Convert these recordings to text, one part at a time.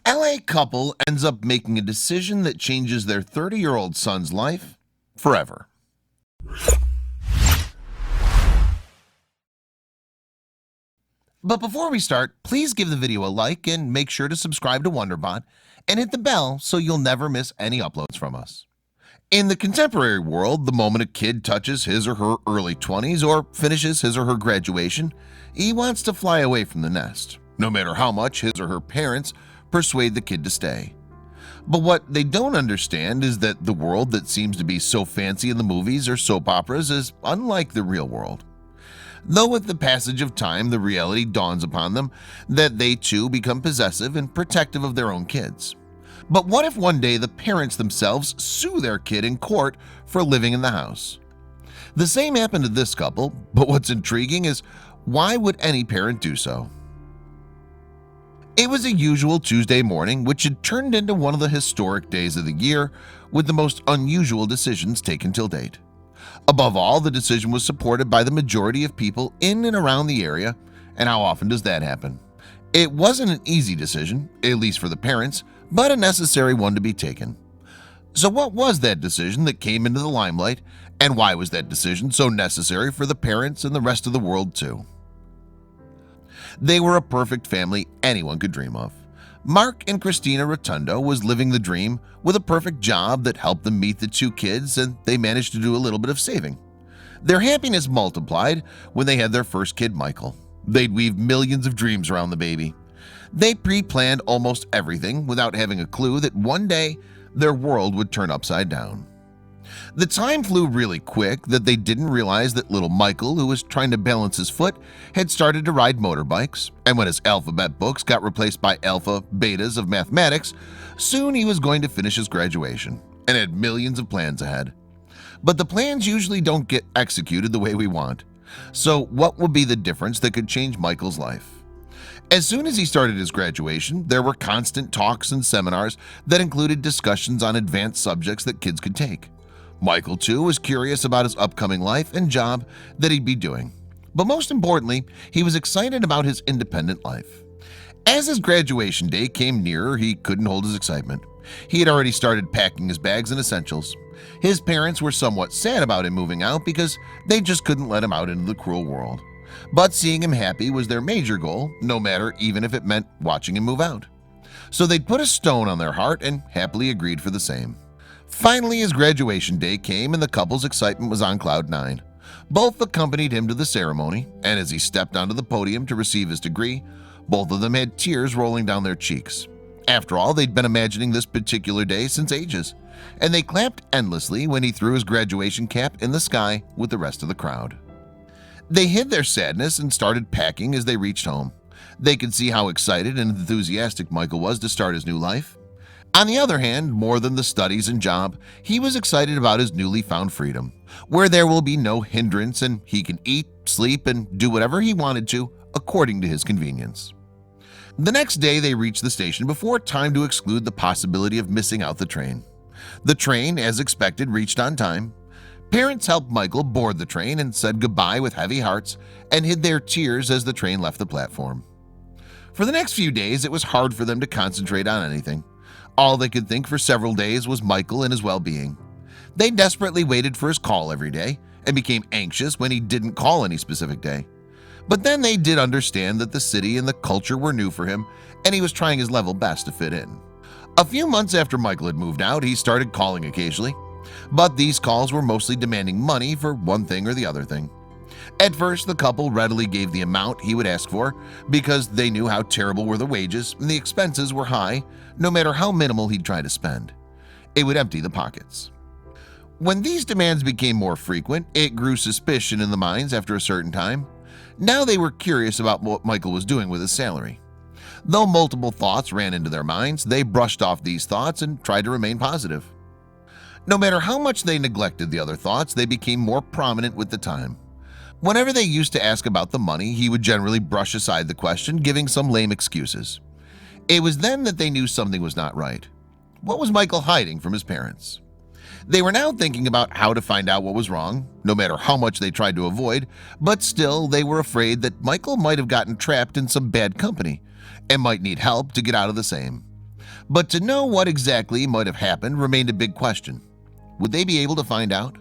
LA couple ends up making a decision that changes their 30-year-old son's life forever. But before we start, please give the video a like and make sure to subscribe to Wonderbot and hit the bell so you'll never miss any uploads from us. In the contemporary world, the moment a kid touches his or her early 20s or finishes his or her graduation, he wants to fly away from the nest, no matter how much his or her parents persuade the kid to stay. But what they don't understand is that the world that seems to be so fancy in the movies or soap operas is unlike the real world. Though with the passage of time, the reality dawns upon them that they too become possessive and protective of their own kids. But what if one day the parents themselves sue their kid in court for living in the house? The same happened to this couple, but what's intriguing is why would any parent do so? It was a usual Tuesday morning, which had turned into one of the historic days of the year with the most unusual decisions taken till date. Above all, the decision was supported by the majority of people in and around the area, and how often does that happen? It wasn't an easy decision, at least for the parents, but a necessary one to be taken. So what was that decision that came into the limelight, and why was that decision so necessary for the parents and the rest of the world too? They were a perfect family anyone could dream of. Mark and Christina Rotundo was living the dream with a perfect job that helped them meet the two kids, and they managed to do a little bit of saving. Their happiness multiplied when they had their first kid, Michael. They'd weave millions of dreams around the baby. They pre-planned almost everything without having a clue that one day their world would turn upside down. The time flew really quick that they didn't realize that little Michael, who was trying to balance his foot, had started to ride motorbikes, and when his alphabet books got replaced by alpha betas of mathematics, soon he was going to finish his graduation and had millions of plans ahead. But the plans usually don't get executed the way we want. So what would be the difference that could change Michael's life? As soon as he started his graduation, there were constant talks and seminars that included discussions on advanced subjects that kids could take. Michael, too, was curious about his upcoming life and job that he'd be doing. But most importantly, he was excited about his independent life. As his graduation day came nearer, he couldn't hold his excitement. He had already started packing his bags and essentials. His parents were somewhat sad about him moving out because they just couldn't let him out into the cruel world. But seeing him happy was their major goal, no matter even if it meant watching him move out. So they'd put a stone on their heart and happily agreed for the same. Finally, his graduation day came and the couple's excitement was on cloud 9. Both accompanied him to the ceremony, and as he stepped onto the podium to receive his degree, both of them had tears rolling down their cheeks. After all, they'd been imagining this particular day since ages, and they clapped endlessly when he threw his graduation cap in the sky with the rest of the crowd. They hid their sadness and started packing as they reached home. They could see how excited and enthusiastic Michael was to start his new life. On the other hand, more than the studies and job, he was excited about his newly found freedom, where there will be no hindrance and he can eat, sleep, and do whatever he wanted to according to his convenience. The next day they reached the station before time to exclude the possibility of missing out the train. The train, as expected, reached on time. Parents helped Michael board the train and said goodbye with heavy hearts and hid their tears as the train left the platform. For the next few days, it was hard for them to concentrate on anything. All they could think for several days was Michael and his well-being. They desperately waited for his call every day and became anxious when he didn't call any specific day. But then they did understand that the city and the culture were new for him, and he was trying his level best to fit in. A few months after Michael had moved out, he started calling occasionally, but these calls were mostly demanding money for one thing or the other thing. At first, the couple readily gave the amount he would ask for because they knew how terrible were the wages and the expenses were high, no matter how minimal he'd try to spend. It would empty the pockets. When these demands became more frequent, it grew suspicion in the minds after a certain time. Now they were curious about what Michael was doing with his salary. Though multiple thoughts ran into their minds, they brushed off these thoughts and tried to remain positive. No matter how much they neglected the other thoughts, they became more prominent with the time. Whenever they used to ask about the money, he would generally brush aside the question, giving some lame excuses. It was then that they knew something was not right. What was Michael hiding from his parents? They were now thinking about how to find out what was wrong, no matter how much they tried to avoid, but still they were afraid that Michael might have gotten trapped in some bad company and might need help to get out of the same. But to know what exactly might have happened remained a big question. Would they be able to find out?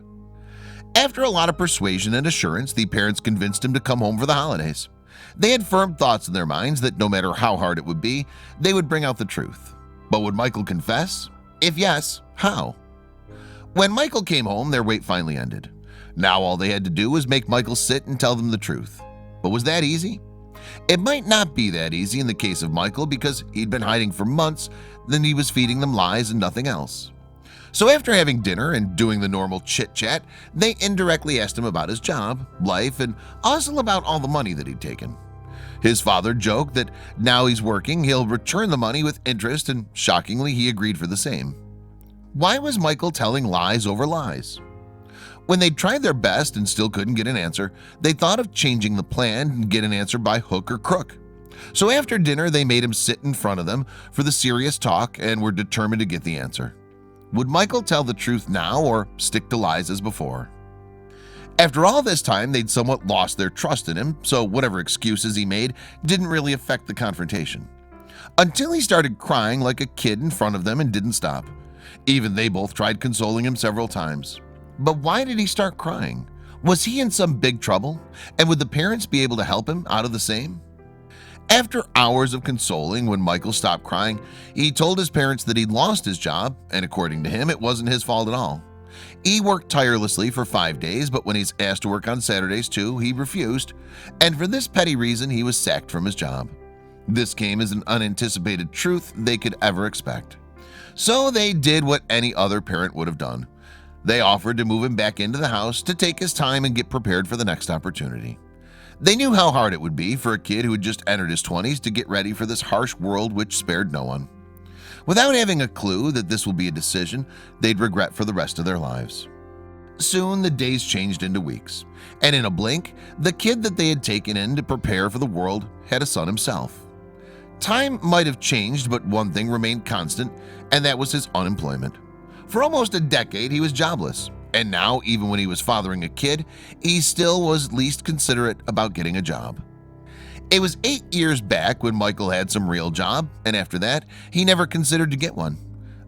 After a lot of persuasion and assurance, the parents convinced him to come home for the holidays. They had firm thoughts in their minds that no matter how hard it would be, they would bring out the truth. But would Michael confess? If yes, how? When Michael came home, their wait finally ended. Now all they had to do was make Michael sit and tell them the truth. But was that easy? It might not be that easy in the case of Michael because he'd been hiding for months, then he was feeding them lies and nothing else. So after having dinner and doing the normal chit-chat, they indirectly asked him about his job, life, and also about all the money that he'd taken. His father joked that now he's working, he'll return the money with interest, and shockingly, he agreed for the same. Why was Michael telling lies over lies? When they tried their best and still couldn't get an answer, they thought of changing the plan and get an answer by hook or crook. So after dinner, they made him sit in front of them for the serious talk and were determined to get the answer. Would Michael tell the truth now or stick to lies as before? After all this time, they'd somewhat lost their trust in him, so whatever excuses he made didn't really affect the confrontation. Until he started crying like a kid in front of them and didn't stop. Even they both tried consoling him several times. But why did he start crying? Was he in some big trouble? And would the parents be able to help him out of the same? After hours of consoling, when Michael stopped crying, he told his parents that he'd lost his job, and according to him, it wasn't his fault at all. He worked tirelessly for 5 days, but when he's asked to work on Saturdays too, he refused, and for this petty reason, he was sacked from his job. This came as an unanticipated truth they could ever expect. So they did what any other parent would have done. They offered to move him back into the house to take his time and get prepared for the next opportunity. They knew how hard it would be for a kid who had just entered his 20s to get ready for this harsh world which spared no one. Without having a clue that this will be a decision they'd regret for the rest of their lives. Soon the days changed into weeks, and in a blink, the kid that they had taken in to prepare for the world had a son himself. Time might have changed, but one thing remained constant, and that was his unemployment. For almost a decade, he was jobless. And now, even when he was fathering a kid, he still was least considerate about getting a job. It was 8 years back when Michael had some real job, and after that, he never considered to get one.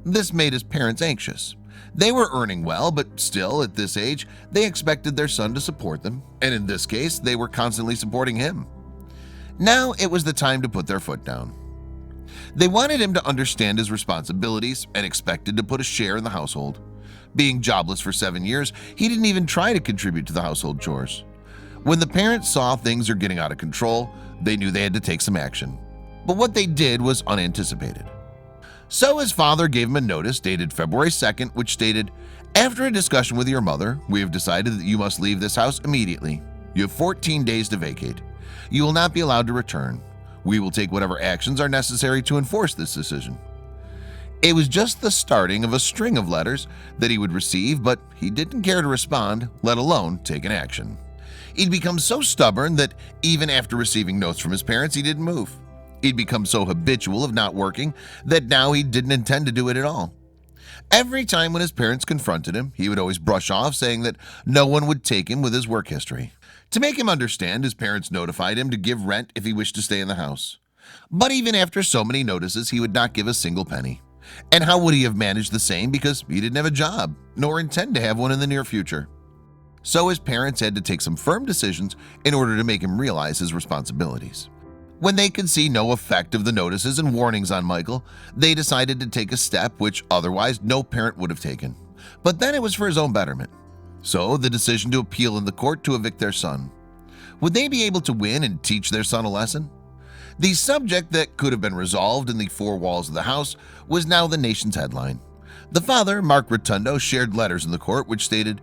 This made his parents anxious. They were earning well, but still, at this age, they expected their son to support them, and in this case, they were constantly supporting him. Now it was the time to put their foot down. They wanted him to understand his responsibilities and expected to put a share in the household. Being jobless for 7 years, he didn't even try to contribute to the household chores. When the parents saw things are getting out of control, they knew they had to take some action. But what they did was unanticipated. So his father gave him a notice dated February 2nd, which stated, "After a discussion with your mother, we have decided that you must leave this house immediately. You have 14 days to vacate. You will not be allowed to return. We will take whatever actions are necessary to enforce this decision." It was just the starting of a string of letters that he would receive, but he didn't care to respond, let alone take an action. He'd become so stubborn that even after receiving notes from his parents, he didn't move. He'd become so habitual of not working that now he didn't intend to do it at all. Every time when his parents confronted him, he would always brush off, saying that no one would take him with his work history. To make him understand, his parents notified him to give rent if he wished to stay in the house. But even after so many notices, he would not give a single penny. And how would he have managed the same, because he didn't have a job, nor intend to have one in the near future? So his parents had to take some firm decisions in order to make him realize his responsibilities. When they could see no effect of the notices and warnings on Michael, they decided to take a step which otherwise no parent would have taken. But then it was for his own betterment. So the decision to appeal in the court to evict their son. Would they be able to win and teach their son a lesson? The subject that could have been resolved in the four walls of the house was now the nation's headline. The father, Mark Rotundo, shared letters in the court which stated,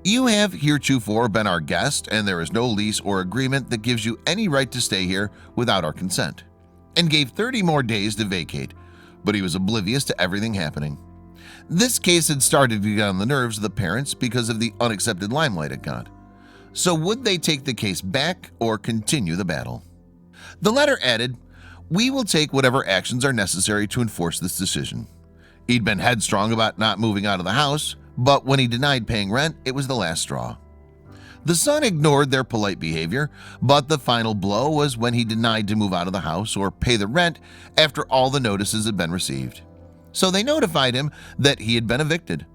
"You have heretofore been our guest, and there is no lease or agreement that gives you any right to stay here without our consent," and gave 30 more days to vacate, but he was oblivious to everything happening. This case had started to get on the nerves of the parents because of the unaccepted limelight it got. So would they take the case back or continue the battle? The letter added, "We will take whatever actions are necessary to enforce this decision." He'd been headstrong about not moving out of the house, but when he denied paying rent, it was the last straw. The son ignored their polite behavior, but the final blow was when he denied to move out of the house or pay the rent after all the notices had been received. So they notified him that he had been evicted.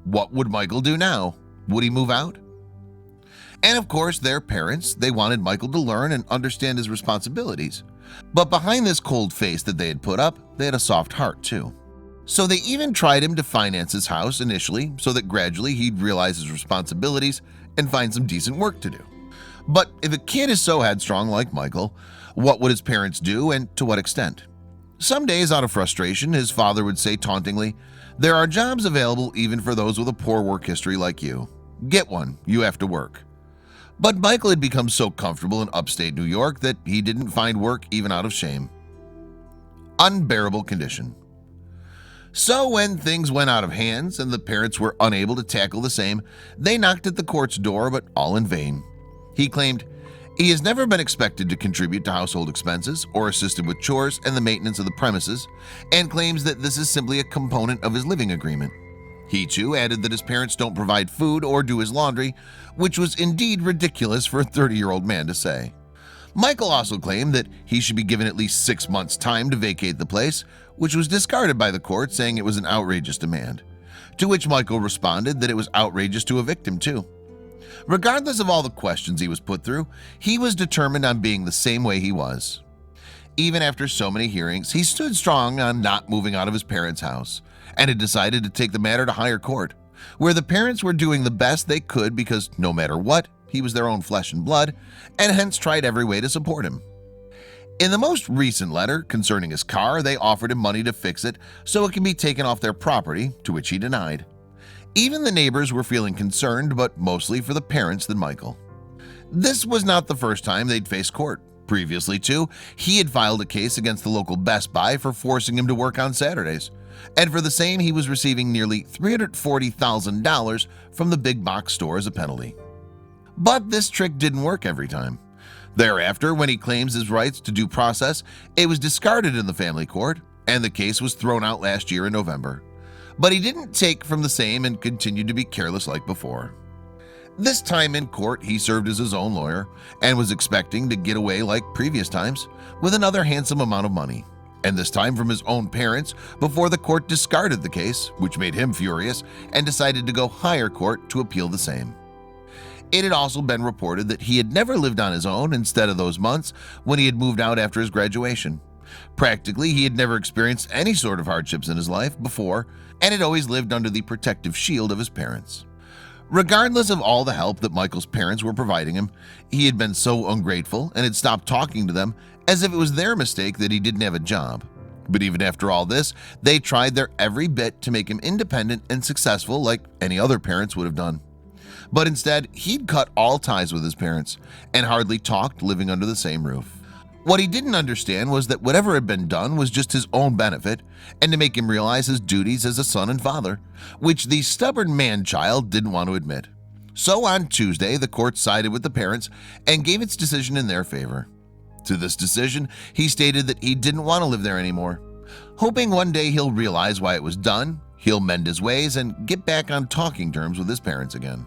What would Michael do now? Would he move out? And of course, their parents, they wanted Michael to learn and understand his responsibilities. But behind this cold face that they had put up, they had a soft heart too. So they even tried him to finance his house initially so that gradually he'd realize his responsibilities and find some decent work to do. But if a kid is so headstrong like Michael, what would his parents do and to what extent? Some days out of frustration, his father would say tauntingly, "There are jobs available even for those with a poor work history like you. Get one, you have to work." But Michael had become so comfortable in upstate New York that he didn't find work even out of shame. Unbearable condition. So when things went out of hands and the parents were unable to tackle the same, they knocked at the court's door, but all in vain. He claimed he has never been expected to contribute to household expenses or assisted with chores and the maintenance of the premises, and claims that this is simply a component of his living agreement. He too added that his parents don't provide food or do his laundry, which was indeed ridiculous for a 30-year-old man to say. Michael also claimed that he should be given at least 6 months' time to vacate the place, which was discarded by the court, saying it was an outrageous demand. To which Michael responded that it was outrageous to evict him too. Regardless of all the questions he was put through, he was determined on being the same way he was. Even after so many hearings, he stood strong on not moving out of his parents' house and had decided to take the matter to higher court, where the parents were doing the best they could because no matter what, he was their own flesh and blood, and hence tried every way to support him. In the most recent letter concerning his car, they offered him money to fix it so it can be taken off their property, to which he denied. Even the neighbors were feeling concerned, but mostly for the parents than Michael. This was not the first time they'd faced court. Previously too, he had filed a case against the local Best Buy for forcing him to work on Saturdays, and for the same he was receiving nearly $340,000 from the big box store as a penalty. But this trick didn't work every time. Thereafter, when he claims his rights to due process, it was discarded in the family court, and the case was thrown out last year in November. But he didn't take from the same and continued to be careless like before. This time in court, he served as his own lawyer and was expecting to get away like previous times with another handsome amount of money, and this time from his own parents, before the court discarded the case, which made him furious, and decided to go higher court to appeal the same. It had also been reported that he had never lived on his own instead of those months when he had moved out after his graduation. Practically, he had never experienced any sort of hardships in his life before and had always lived under the protective shield of his parents. Regardless of all the help that Michael's parents were providing him, he had been so ungrateful and had stopped talking to them as if it was their mistake that he didn't have a job. But even after all this, they tried their every bit to make him independent and successful like any other parents would have done. But instead, he'd cut all ties with his parents and hardly talked living under the same roof. What he didn't understand was that whatever had been done was just his own benefit and to make him realize his duties as a son and father, which the stubborn man-child didn't want to admit. So on Tuesday, the court sided with the parents and gave its decision in their favor. To this decision, he stated that he didn't want to live there anymore, hoping one day he'll realize why it was done, he'll mend his ways, and get back on talking terms with his parents again.